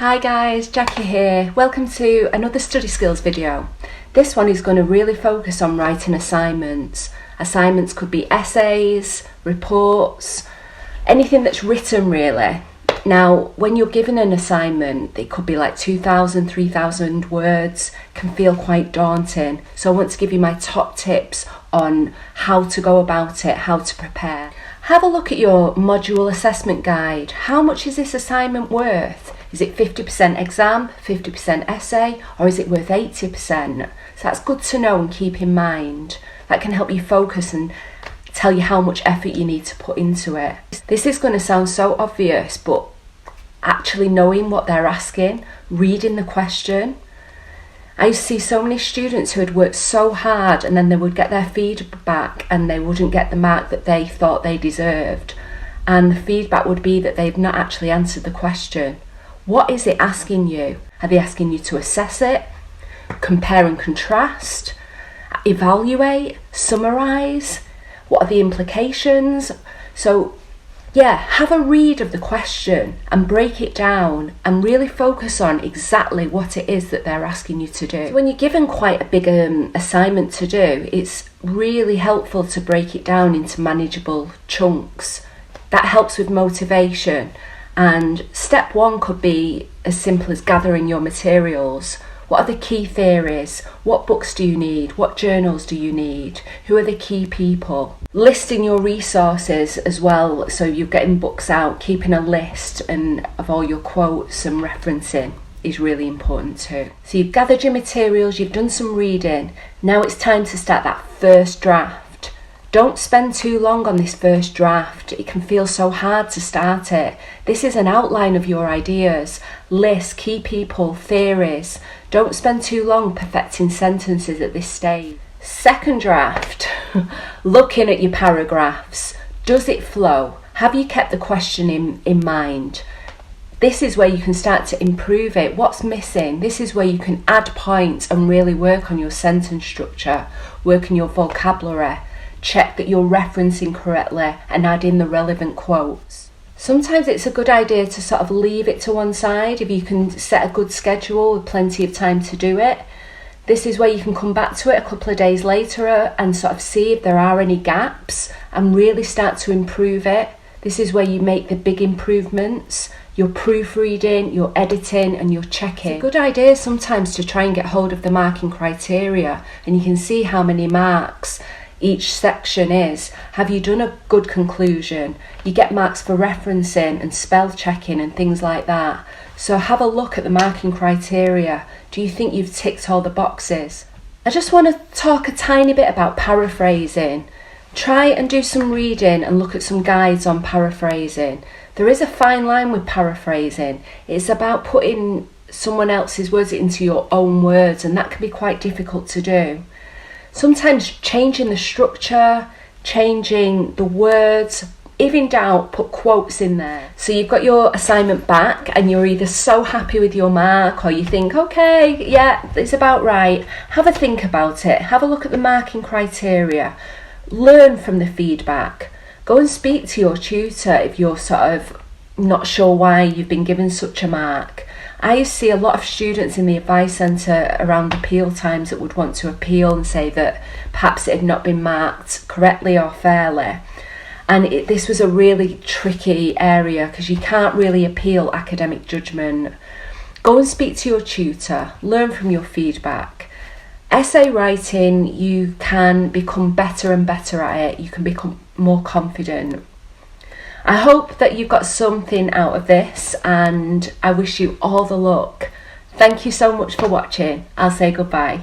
Hi guys, Jackie here. Welcome to another study skills video. This one is going to really focus on writing assignments. Assignments could be essays, reports, anything that's written really. Now, when you're given an assignment, it could be like 2,000, 3,000 words, can feel quite daunting. So I want to give you my top tips on how to go about it, how to prepare. Have a look at your module assessment guide. How much is this assignment worth? Is it 50% exam, 50% essay, or is it worth 80%? So that's good to know and keep in mind. That can help you focus and tell you how much effort you need to put into it. This is going to sound so obvious, but actually knowing what they're asking, reading the question. I used to see so many students who had worked so hard and then they would get their feedback and they wouldn't get the mark that they thought they deserved. And the feedback would be that they've not actually answered the question. What is it asking you? Are they asking you to assess it, compare and contrast, evaluate, summarise? What are the implications? So yeah, have a read of the question and break it down and really focus on exactly what it is that they're asking you to do. So when you're given quite a big assignment to do, it's really helpful to break it down into manageable chunks. That helps with motivation. And step one could be as simple as gathering your materials. What are the key theories? What books do you need? What journals do you need? Who are the key people? Listing your resources as well, so you're getting books out, keeping a list of all your quotes and referencing is really important too. So you've gathered your materials, you've done some reading, now it's time to start that first draft. Don't spend too long on this first draft. It can feel so hard to start it. This is an outline of your ideas, lists, key people, theories. Don't spend too long perfecting sentences at this stage. Second draft, looking at your paragraphs. Does it flow? Have you kept the question in mind? This is where you can start to improve it. What's missing? This is where you can add points and really work on your sentence structure, work on your vocabulary. Check that you're referencing correctly and add in the relevant quotes. Sometimes it's a good idea to sort of leave it to one side if you can set a good schedule with plenty of time to do it. This is where you can come back to it a couple of days later and sort of see if there are any gaps and really start to improve it. This is where you make the big improvements. Your proofreading, your editing and your checking. It's a good idea sometimes to try and get hold of the marking criteria and you can see how many marks each section is. Have you done a good conclusion? You get marks for referencing and spell checking and things like that. So have a look at the marking criteria. Do you think you've ticked all the boxes? I just want to talk a tiny bit about paraphrasing. Try and do some reading and look at some guides on paraphrasing. There is a fine line with paraphrasing. It's about putting someone else's words into your own words, and that can be quite difficult to do. Sometimes changing the structure, changing the words. If in doubt, put quotes in there. So you've got your assignment back and you're either so happy with your mark or you think, okay, yeah, it's about right. Have a think about it. Have a look at the marking criteria. Learn from the feedback. Go and speak to your tutor if you're sort of not sure why you've been given such a mark. I used to see a lot of students in the advice centre around appeal times that would want to appeal and say that perhaps it had not been marked correctly or fairly. And this was a really tricky area because you can't really appeal academic judgment. Go and speak to your tutor, learn from your feedback. Essay writing, you can become better and better at it. You can become more confident. I hope that you've got something out of this and I wish you all the luck. Thank you so much for watching. I'll say goodbye.